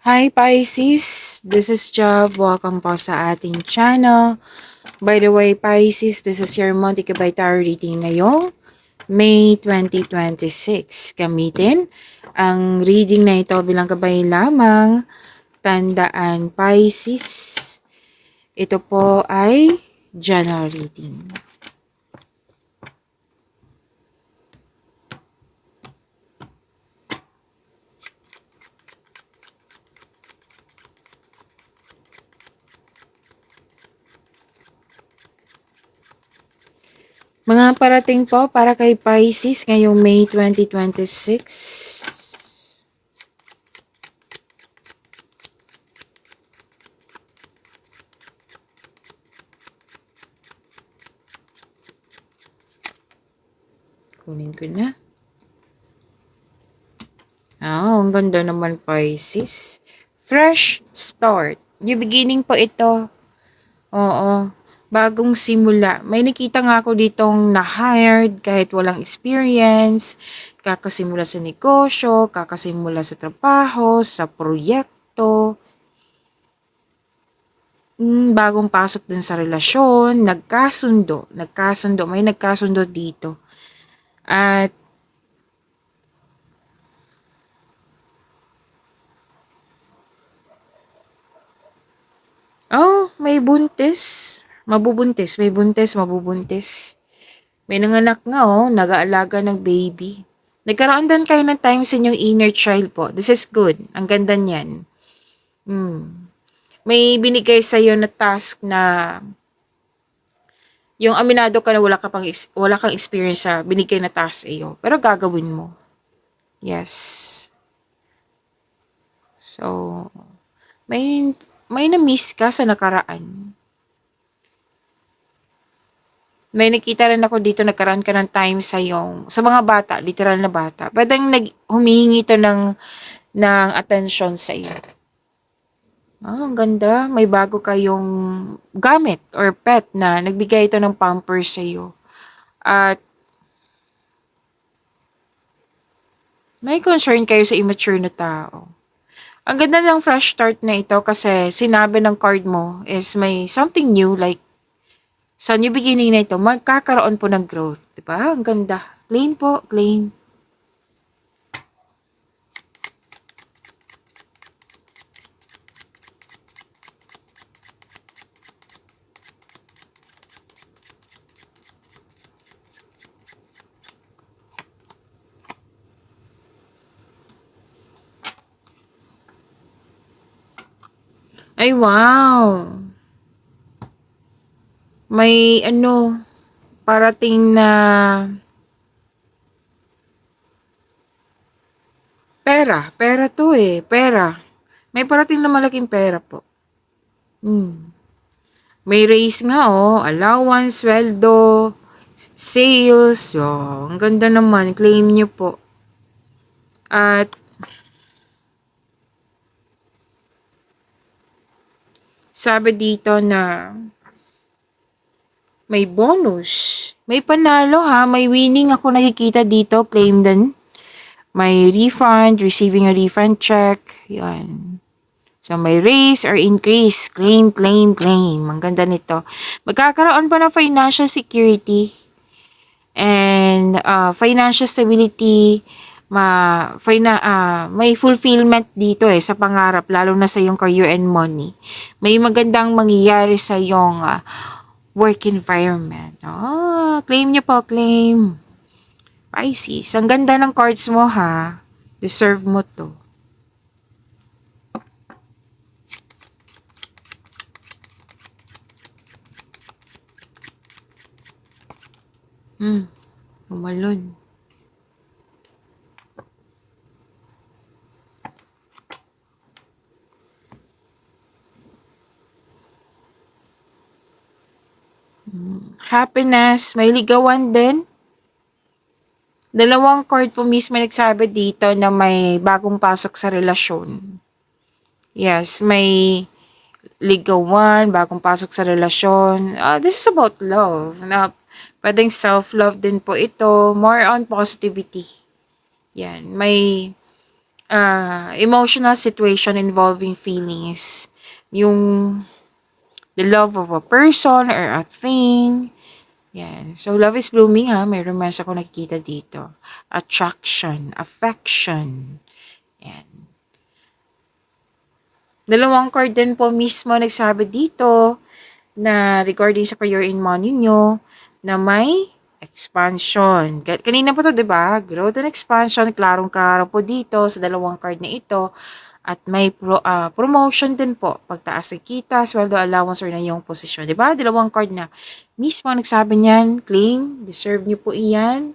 Hi Pisces, this is Jav. Welcome po sa ating channel. By the way, Pisces, this is your Monthly Kabay Tarot reading ngayong May 2026. Gamitin ang reading na ito bilang gabay lamang. Tandaan Pisces, ito po ay general reading. Mga parating po para kay Pisces ngayong May 2026. Kunin ko na. Ang ganda naman Pisces. Fresh start. New beginning po ito. Oo. Bagong simula. May nakita nga ako ditong na-hired kahit walang experience. Kakasimula sa negosyo, kakasimula sa trabaho, sa proyekto. Bagong pasok din sa relasyon. Nagkasundo. May nagkasundo dito. At may buntis. May buntis, mabubuntis. May nanganak nga nag-aalaga ng baby. Nagkaroon din kayo ng time sa inyong inner child po. This is good. Ang ganda niyan. May binigay sa iyo na task na yung aminado ka na wala kang experience sa binigay na task sa iyo. Pero gagawin mo. Yes. So, may na-miss ka sa nakaraan. May nakita rin ako dito, nagkaroon ka ng time sa mga bata, literal na bata. Pwedeng humihingi ito ng attention sa iyo. Ang ganda. May bago kayong gamit or pet na nagbigay ito ng pampers sa iyo. At may concern kayo sa immature na tao. Ang ganda ng fresh start na ito kasi sinabi ng card mo is may something new, like sa new beginning na ito, magkakaroon po ng growth. Diba? Ang ganda. Claim po, claim. Ay, wow! May parating na pera. Pera to pera. May parating na malaking pera po. May raise nga allowance, sweldo, sales. Ang ganda naman. Claim nyo po. At sabi dito na may bonus. May panalo may winning ako nakikita dito. Claim din. May refund, receiving a refund check. Yan. So, may raise or increase. Claim, claim, claim. Ang ganda nito. Magkakaroon pa ng financial security and financial stability. May fulfillment dito sa pangarap, lalo na sa iyong career and money. May magandang mangyayari sa iyong work environment. Claim nyo po, claim. Pisces, ang ganda ng cards mo Deserve mo to. Umalon. Happiness, may ligawan din. Dalawang card po mismo nagsabi dito na may bagong pasok sa relasyon. Yes, may ligawan, bagong pasok sa relasyon. This is about love. Na pwedeng self-love din po ito. More on positivity. Yan, may emotional situation involving feelings. Yung the love of a person or a thing. Yan. So, love is blooming ha. May romance ako nakikita dito. Attraction, affection. Yan. Dalawang card din po mismo nagsabi dito na regarding sa career in money nyo na may expansion. Kanina po to, 'di ba? Growth and expansion, klarong-klaro po dito sa dalawang card na ito. At may promotion din po, pagtaas ng kita, sweldo allowance or na yung posisyon. 'Di ba? Dalawang card na mismo nagsabi niyan, claim, deserve niyo po iyan.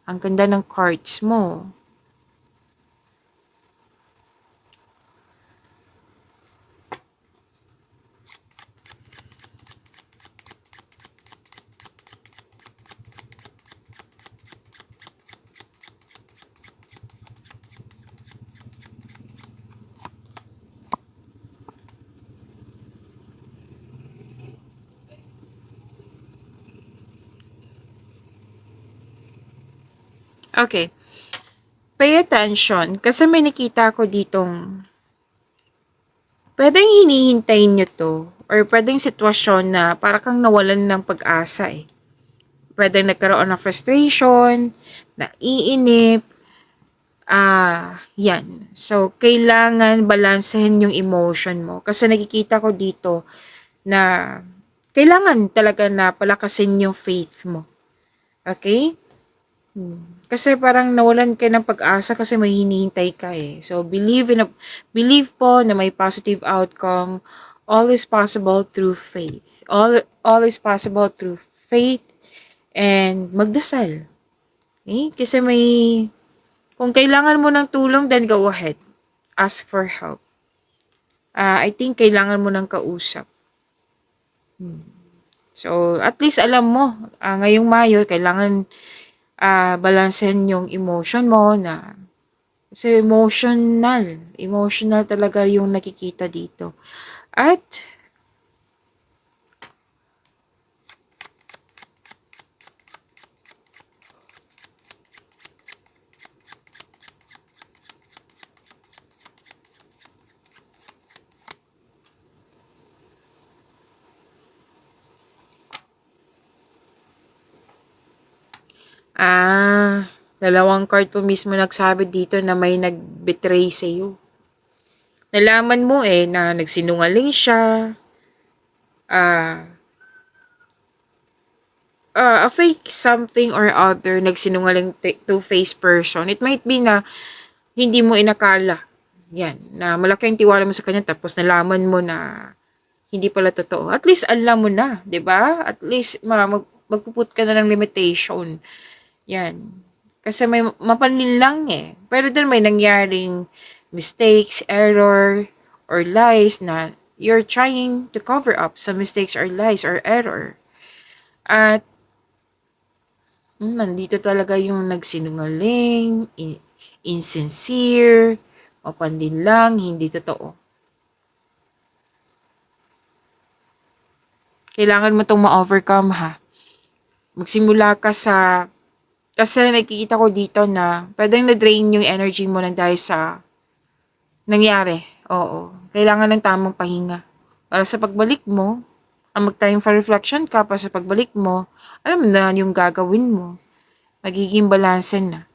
Ang ganda ng cards mo. Okay. Pay attention kasi may nakita ko ditong pwedeng hinihintay nyo to or pwedeng sitwasyon na para kang nawalan ng pag-asa eh. Pwedeng nagkaroon ng frustration, naiinip, yan. So, kailangan balansehin yung emotion mo. Kasi nakikita ko dito na kailangan talaga na palakasin yung faith mo. Okay? Kasi parang nawalan ka ng pag-asa kasi may hinihintay ka eh. So, believe po na may positive outcome. All is possible through faith. All is possible through faith and magdasal. Okay? Kasi kung kailangan mo ng tulong, then go ahead. Ask for help. I think kailangan mo ng kausap. So, at least alam mo, ngayong Mayo, kailangan balansehin yung emotion mo na kasi emotional talaga yung nakikita dito. At dalawang card po mismo nagsabi dito na may nag-betray sa iyo. Nalaman mo na nagsinungaling siya. A fake something or other, nagsinungaling two-faced person. It might be na hindi mo inakala. Yan, na malaki ang tiwala mo sa kanya tapos nalaman mo na hindi pala totoo. At least alam mo na, 'di ba? At least magpuput ka na ng limitation. Yan. Kasi may mapanlin lang eh. Pero din may nangyaring mistakes, error, or lies na you're trying to cover up sa mistakes or lies or error. At nandito talaga yung nagsinungaling, insincere, mapanlin lang, hindi totoo. Kailangan mo itong ma-overcome ha. Magsimula ka kasi nakikita ko dito na pwedeng na-drain yung energy mo nang dahil sa nangyari. Oo. Kailangan ng tamang pahinga. Para sa pagbalik mo, mag-time for reflection ka para sa pagbalik mo, alam mo na yung gagawin mo. Magiging balanse na.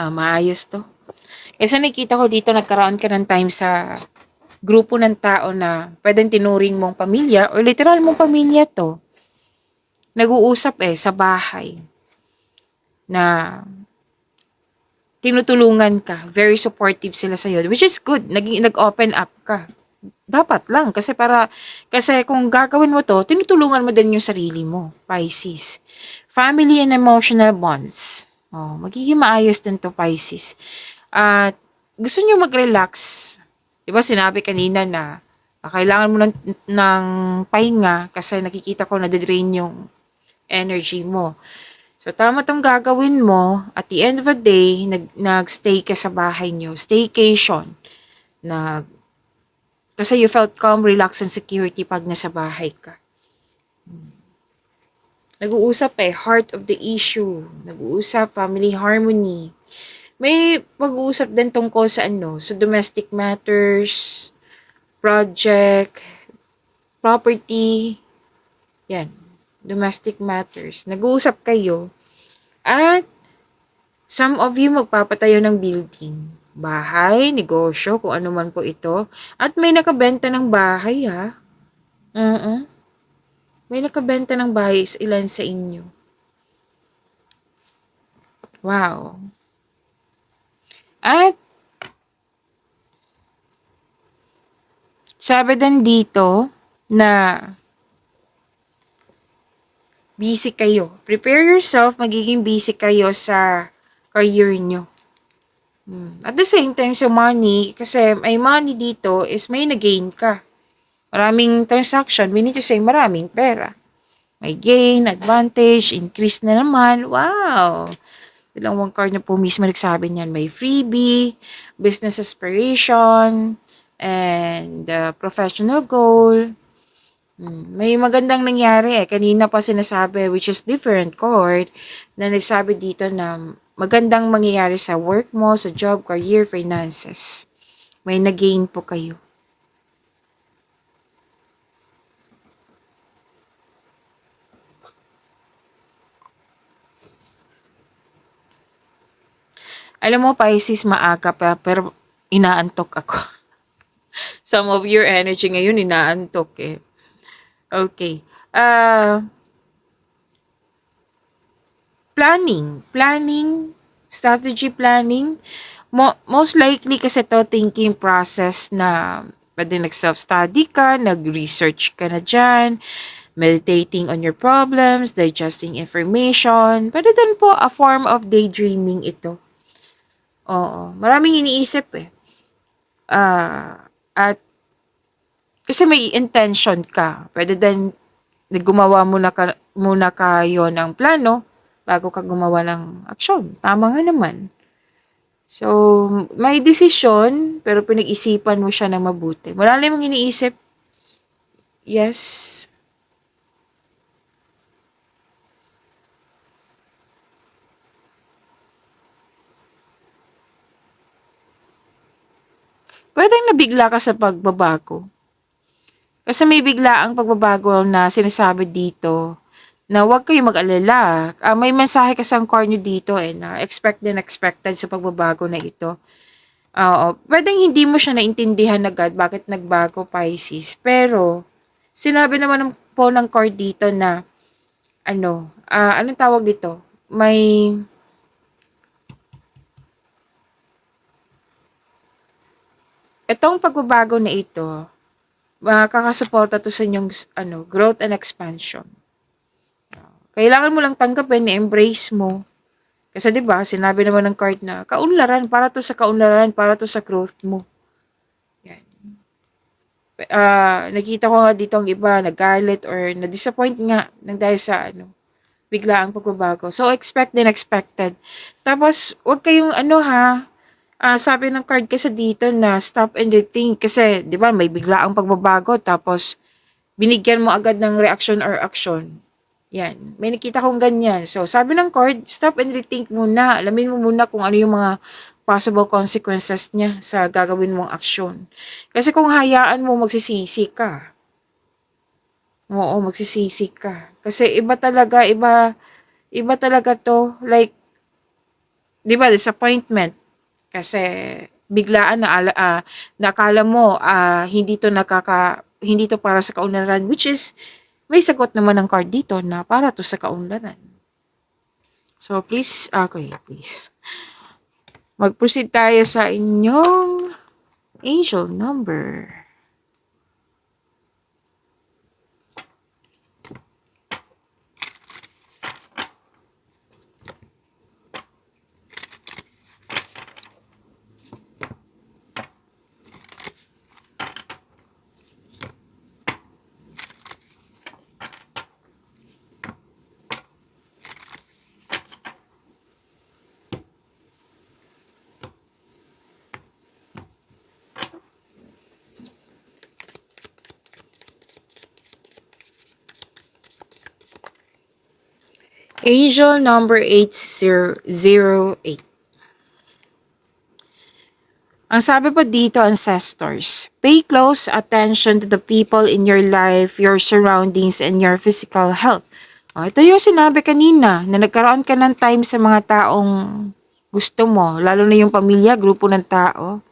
Maayos to. Kasi nakikita ko dito nagkaroon ka ng time sa grupo ng tao na pwedeng tinuring mong pamilya or literal mong pamilya to. Nag-uusap sa bahay na tinutulungan ka. Very supportive sila sa'yo. Which is good. Nag-open up ka. Dapat lang. Kasi kung gagawin mo to, tinutulungan mo din yung sarili mo. Pisces. Family and emotional bonds. Magiging maayos din to, Pisces. At gusto niyo mag-relax. 'Di ba sinabi kanina na kailangan mo ng pahinga kasi nakikita ko na-drain yung energy mo. So, tama tong gagawin mo. At the end of the day, nag-stay ka sa bahay niyo. Staycation. Nag, kasi you felt calm, relaxed, and security pag nasa bahay ka. Nag-uusap heart of the issue. Nag-uusap, family harmony. May pag-uusap din tungkol sa sa domestic matters, project, property, yan, domestic matters. Nag-uusap kayo at some of you magpapatayo ng building, bahay, negosyo, kung ano man po ito. At may nakabenta ng bahay ha. May nakabenta ng bahay ilan sa inyo. Wow. At sabi din dito na busy kayo. Prepare yourself, magiging busy kayo sa career nyo. At the same time, sa money, kasi may money dito is may na-gain ka. Maraming transaction, we need to say maraming pera. May gain, advantage, increase na naman. Wow! Dalawang card na po mismo nagsabi niyan. May freebie, business aspiration, and professional goal. May magandang nangyari Kanina pa sinasabi, which is different chord, na nagsabi dito na magandang mangyayari sa work mo, sa job, career, finances. May na-gain po kayo. Alam mo, Pisces, maaga pa, pero inaantok ako. Some of your energy ngayon, inaantok eh. Okay. Planning, strategy planning. Most likely kasi to thinking process na pwede nag-self-study ka, nag-research ka na dyan, meditating on your problems, digesting information. Pwede din po a form of daydreaming ito. Oo. Maraming iniisip eh. At kasi may intention ka. Pwede din gumawa muna kayo ng plano bago ka gumawa ng aksyon. Tama nga naman. So, may desisyon, pero pinag-isipan mo siya ng mabuti. Malalim mong iniisip. Yes. Pwedeng nabigla ka sa pagbabago. Kasi may bigla ang pagbabago na sinasabi dito na huwag kayo mag-alala. May mensahe kasi ang card nyo dito na expected sa pagbabago na ito. Oo. Pwedeng hindi mo siya naintindihan agad bakit nagbago, Pisces. Pero, sinabi naman po ng card dito na, anong tawag dito? Itong pagbabago na ito, makakasuporta to sa inyong growth and expansion. Kailangan mo lang tanggapin, embrace mo. Kasi 'di ba, sinabi naman ng card na kaunlaran, para to sa kaunlaran, para to sa growth mo. Yan. Nakita ko nga dito ang iba nagalit or na-disappoint nga nang dahil sa biglaang pagbabago. So expect din expected. Tapos wag kayong sabi ng card kasi dito na stop and rethink kasi 'di ba may biglaang pagbabago tapos binigyan mo agad ng reaction or action. Yan. May nakita kong ganyan. So, sabi ng card, stop and rethink muna. Alamin mo muna kung ano yung mga possible consequences niya sa gagawin mong aksyon. Kasi kung hayaan mo, magsisisi ka. Oo, magsisisi ka. Kasi iba talaga to. Like, di ba, disappointment. Kasi, biglaan nakala mo, hindi to para sa kaunlaran, which is, may sagot naman ng card dito na para to sa kaunlaran. So, please, please. Mag-proceed tayo sa inyong angel number. Angel number 8008. Ang sabi po dito, ancestors, pay close attention to the people in your life, your surroundings, and your physical health. Ito yung sinabi kanina, na nagkaroon ka ng time sa mga taong gusto mo, lalo na yung pamilya, grupo ng tao.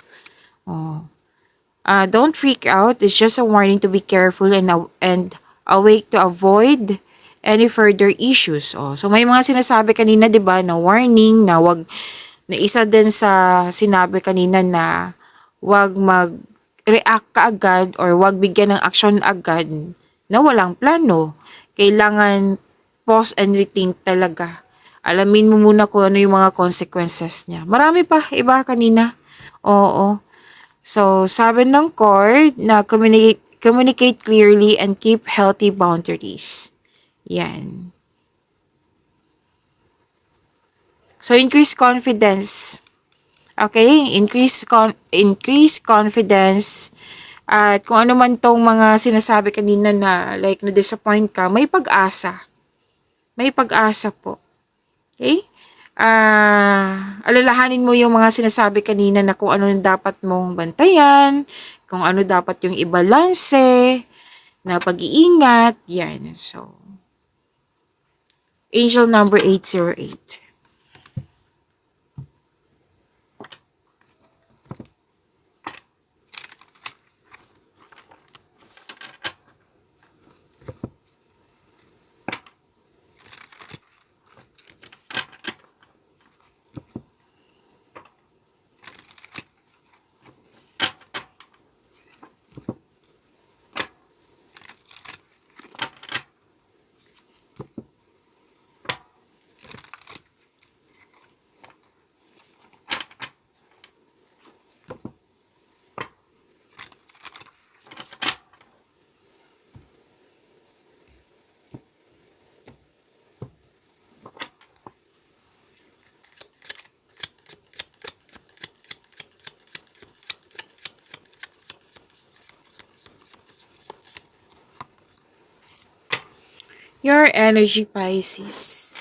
Don't freak out. It's just a warning to be careful and awake to avoid any further issues. So may mga sinasabi kanina, 'di ba, na warning na wag, na isa din sa sinabi kanina na wag mag-react kaagad or wag bigyan ng action agad na walang plano. Kailangan pause and rethink talaga. Alamin mo muna kung ano yung mga consequences niya. Marami pa, iba kanina. Oo. So, sabi ng cord na communicate clearly and keep healthy boundaries. Yan. So, increase confidence. Okay? Increase confidence. At kung ano man tong mga sinasabi kanina na like na-disappoint ka, may pag-asa. May pag-asa po. Okay? Alalahanin mo yung mga sinasabi kanina na kung ano yung dapat mong bantayan, kung ano dapat yung ibalanse, na pag-iingat, yan. So, angel number 808. Your energy, Pisces.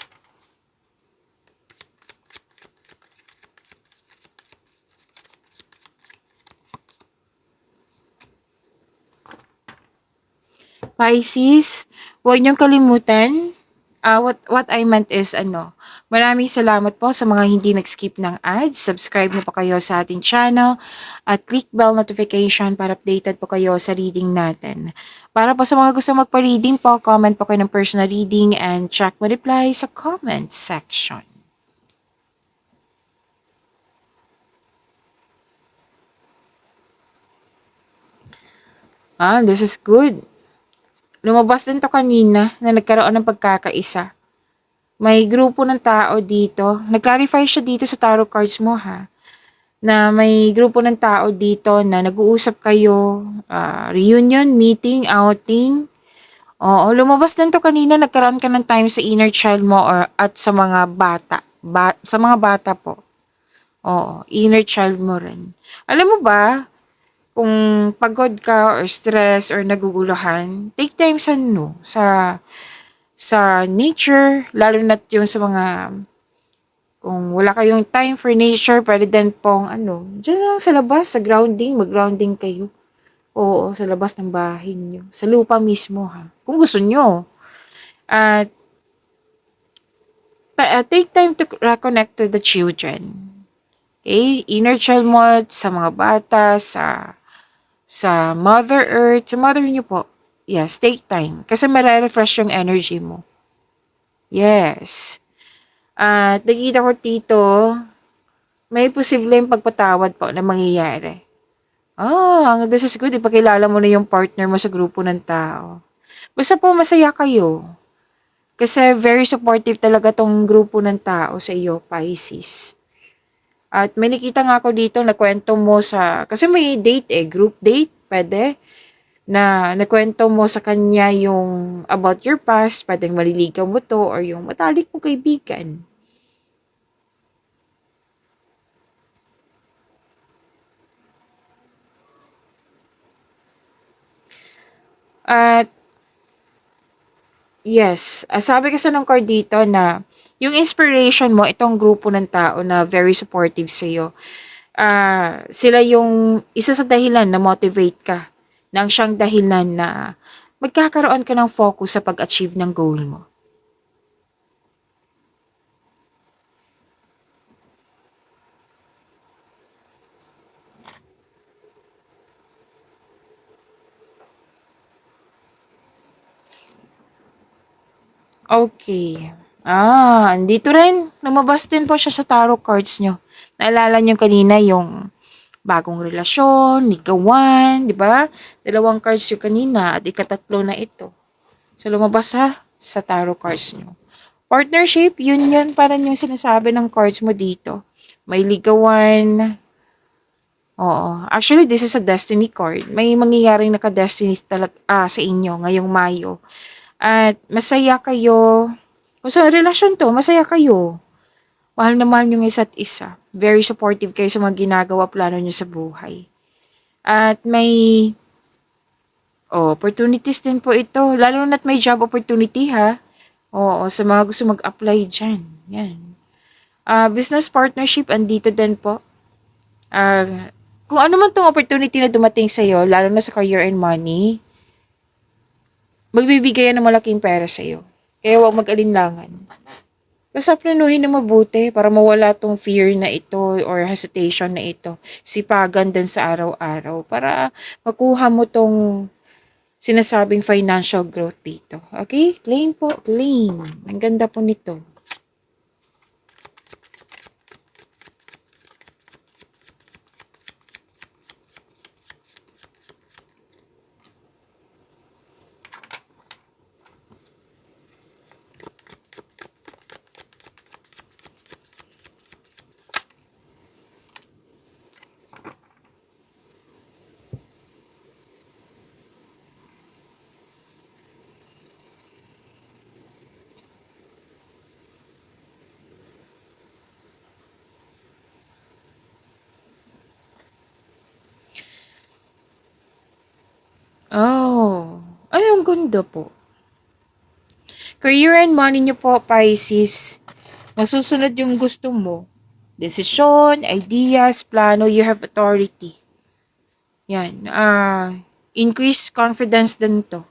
Pisces, huwag niyong kalimutan. What I meant is maraming salamat po sa mga hindi nag-skip ng ads. Subscribe na po kayo sa ating channel at click bell notification para updated po kayo sa reading natin. Para po sa mga gusto magpa-reading po, comment po kayo ng personal reading and check my reply sa comment section. This is good. Lumabas din to kanina na nagkaroon ng pagkakaisa. May grupo ng tao dito. Nag-clarify siya dito sa tarot cards mo ha. Na may grupo ng tao dito na nag-uusap kayo, reunion, meeting, outing. Oo, lumabas din to kanina, nagkaroon ka ng time sa inner child mo or at sa mga bata. Sa mga bata po. Oo, inner child mo rin. Alam mo ba, kung pagod ka or stress or naguguluhan, take time sa nature, lalo na yung sa mga, kung wala kayong time for nature, pwede din pong dyan lang sa labas, sa grounding, mag-grounding kayo. Oo, sa labas ng bahay nyo. Sa lupa mismo ha. Kung gusto nyo. At take time to reconnect to the children. Okay? Inner child mo sa mga bata, sa Mother Earth, sa mother nyo po. Yes, take time. Kasi marerefresh yung energy mo. Yes. At nakikita ko dito, may posibleng pagpatawad po na mangyayari. This is good. Ipakilala mo na yung partner mo sa grupo ng tao. Basta po masaya kayo. Kasi very supportive talaga tong grupo ng tao sa iyo, Pisces. At may nakita nga ako dito na kwento mo kasi may date group date, pwede. Na nakwento mo sa kanya yung about your past, pwedeng maliligaw mo to or yung matalik mo kaibigan. At Yes, sabi kasi ng card dito na yung inspiration mo, itong grupo ng tao na very supportive sa'yo, sila yung isa sa dahilan na motivate ka, nang siyang dahilan na magkakaroon ka ng focus sa pag-achieve ng goal mo. Okay. Andito rin. Lumabas din po siya sa tarot cards nyo. Naalala nyo kanina yung bagong relasyon, ligawan, di ba? Dalawang cards yung kanina at ikatatlo na ito. So, lumabas sa tarot cards nyo. Partnership, union, parang yung sinasabi ng cards mo dito. May ligawan. Oo. Actually, this is a destiny card. May mangyayaring naka-destiny sa inyo ngayong Mayo. At masaya kayo. Kung sa relasyon to, masaya kayo. Mahal na mahal yung isa't isa. Very supportive kayo sa mga ginagawa plano nyo sa buhay. At may opportunities din po ito. Lalo na't may job opportunity ha. Oo, sa mga gusto mag-apply dyan. Yan. Business partnership, andito din po. Kung ano man tong opportunity na dumating sa'yo, lalo na sa career and money, magbibigay yan ng malaking pera sa'yo. Kaya huwag mag-alinlangan. Basta planuhin na mabuti para mawala tong fear na ito or hesitation na ito. Sipagan din sa araw-araw para makuha mo tong sinasabing financial growth dito. Okay? Claim po, claim. Ang ganda po nito. Oh, ay, ang ganda po. Career and money niyo po, Pisces. Masusunod yung gusto mo. Desisyon, ideas, plano, you have authority. Yan. Increase confidence din to.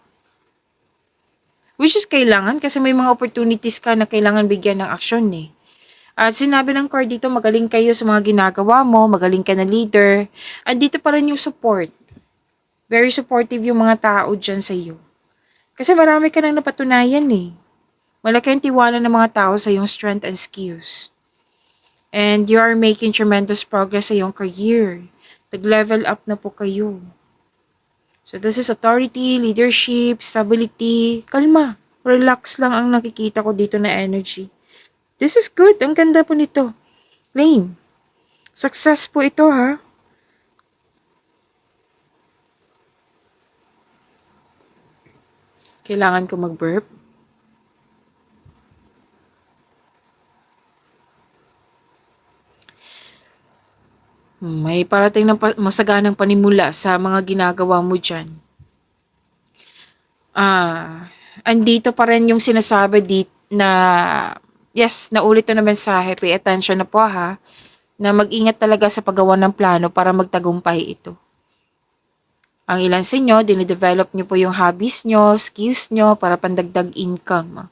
Which is kailangan kasi may mga opportunities ka na kailangan bigyan ng aksyon eh. At sinabi ng card dito, magaling kayo sa mga ginagawa mo, magaling ka na leader. At dito pa rin yung support. Very supportive yung mga tao dyan sa iyo. Kasi marami ka nang napatunayan eh. Malaki ang tiwala ng mga tao sa iyong strength and skills. And you are making tremendous progress sa iyong career. Nag-level up na po kayo. So this is authority, leadership, stability. Kalma. Relax lang ang nakikita ko dito na energy. This is good. Ang ganda po nito. Claim. Success po ito ha. Kailangan ko mag-burp. May parating ng masaganang panimula sa mga ginagawa mo dyan. Andito pa rin yung sinasabi na, yes, naulit na mensahe, pay attention na po ha, na mag-ingat talaga sa paggawa ng plano para magtagumpay ito. Ang ilan sa inyo, dinidevelop nyo po yung hobbies nyo, skills nyo para pandagdag income.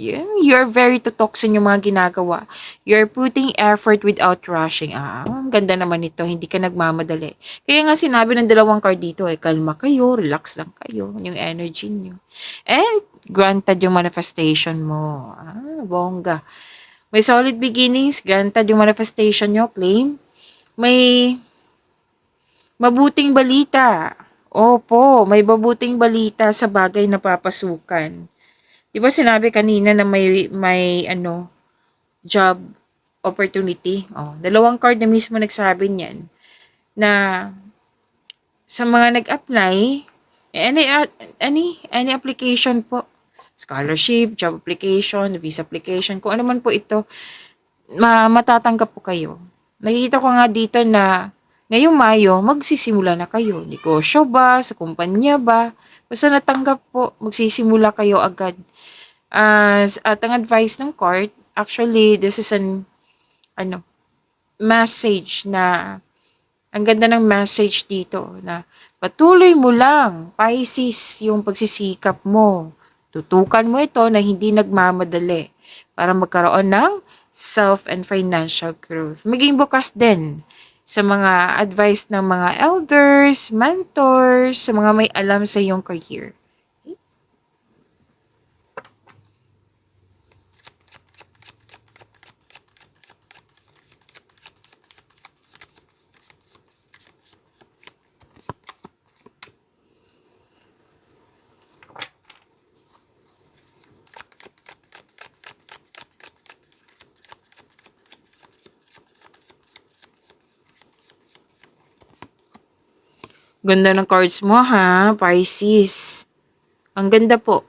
You're very tutoksin yung mga ginagawa. You're putting effort without rushing. Ang ganda naman ito. Hindi ka nagmamadali. Kaya nga sinabi ng dalawang card dito, kalma kayo, relax lang kayo, yung energy nyo. And granted yung manifestation mo. Bongga. May solid beginnings, granted yung manifestation nyo, claim. May mabuting balita. Opo, may mabuting balita sa bagay na papasukan. Di ba sinabi kanina na may job opportunity? Dalawang card na mismo nagsabi niyan na sa mga nag-apply, any application po, scholarship, job application, visa application, kung ano man po ito, matatanggap po kayo. Nakikita ko nga dito na Ngayong Mayo, magsisimula na kayo. Negosyo ba? Sa kumpanya ba? Basta natanggap po, magsisimula kayo agad. At ang advice ng court, actually, this is ano, message na, ang ganda ng message dito na patuloy mo lang, Pisces, yung pagsisikap mo. Tutukan mo ito na hindi nagmamadali para magkaroon ng self and financial growth. Maging bukas din sa mga advice ng mga elders, mentors, sa mga may alam sa iyong career. Ganda ng cards mo ha, Pisces. Ang ganda po.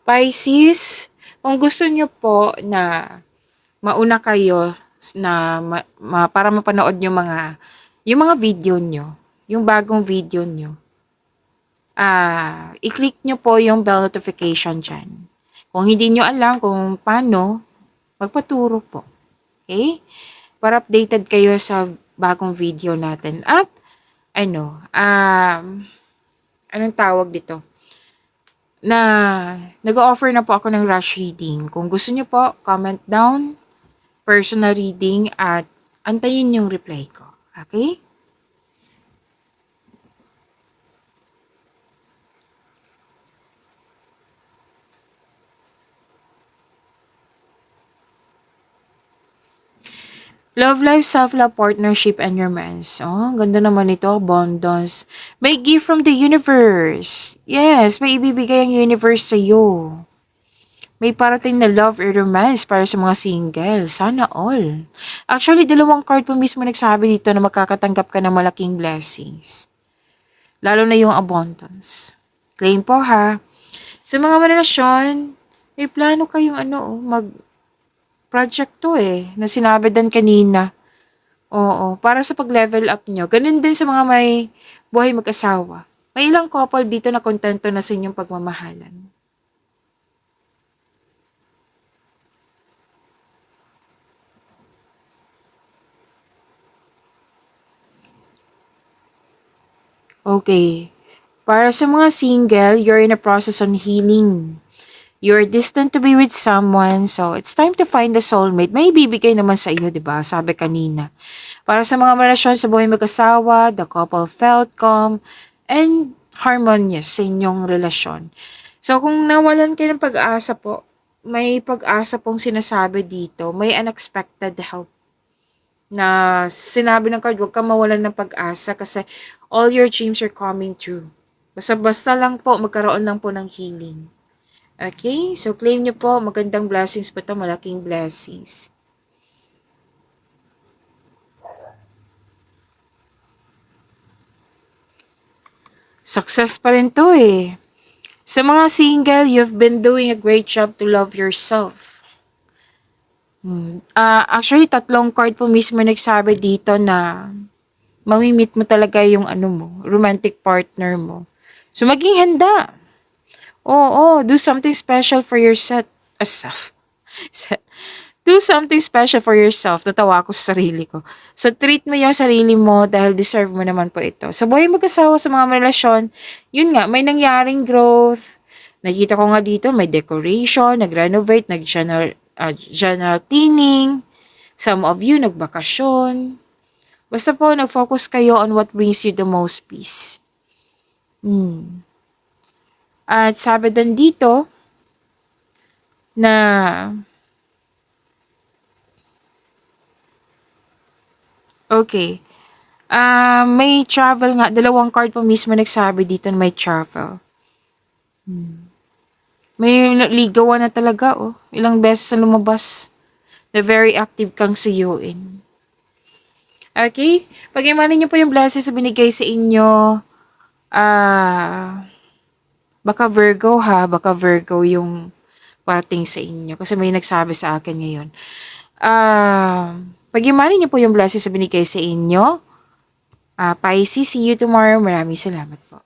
Pisces, kung gusto nyo po na mauna kayo na para mapanood yung mga video nyo, yung bagong video nyo, i-click nyo po yung bell notification dyan. Kung hindi nyo alam kung paano, magpaturo po. Okay? Para updated kayo sa bagong video natin. At, anong tawag dito? Na nag-offer na po ako ng rush reading. Kung gusto nyo po, comment down, personal reading, at antayin yung reply ko. Okay? Love life, self-love, partnership, and romance. Oh, ganda naman ito. Abundance. May gift from the universe. Yes, may ibibigay ang universe sa'yo. May parating na love or romance para sa mga single. Sana all. Actually, dalawang card po mismo nagsabi dito na makakatanggap ka ng malaking blessings. Lalo na yung abundance. Claim po ha. Sa mga relasyon, may plano kayong project to na sinabi din kanina. Oo, para sa pag-level up nyo. Ganun din sa mga may buhay mag-asawa. May ilang couple dito na kontento na sa inyong pagmamahalan. Okay. Para sa mga single, you're in a process on healing. You're destined to be with someone, so it's time to find the soulmate. May bibigay naman sa iyo, di ba? Sabi kanina. Para sa mga relasyon sa buhay mag-asawa, the couple felt calm and harmonious sa inyong relasyon. So, kung nawalan kayo ng pag-asa po, may pag-asa pong sinasabi dito, may unexpected help na sinabi ng card, huwag kang mawalan ng pag-asa kasi all your dreams are coming true. Basta-basta lang po, magkaroon lang po ng healing. Okay? So, claim nyo po, magandang blessings po ito, malaking blessings. Success pa rin to Sa mga single, you've been doing a great job to love yourself. Actually, tatlong card po mismo nagsabi dito na mamimit mo talaga yung romantic partner mo. So, maging handa. Oo, do something special for yourself. Do something special for yourself. Natawa ako sa sarili ko. So, treat mo yung sarili mo dahil deserve mo naman po ito. Sa buhay mag-asawa sa mga relasyon, yun nga, may nangyaring growth. Nakita ko nga dito, may decoration, nag-renovate, general cleaning. Some of you, nagbakasyon. Basta po, nag-focus kayo on what brings you the most peace. At sabi din dito, na okay. May travel nga. Dalawang card po mismo nagsabi dito na may travel. May ligawan na talaga, Ilang beses na lumabas. Na very active kang suyuin. Okay? Pag-imanin niyo po yung blessings na binigay sa inyo. Baka Virgo ha, baka Virgo yung parating sa inyo. Kasi may nagsabi sa akin ngayon. Pag-imanin niyo po yung blessings na binigay sa inyo. Pisces, see you tomorrow. Maraming salamat po.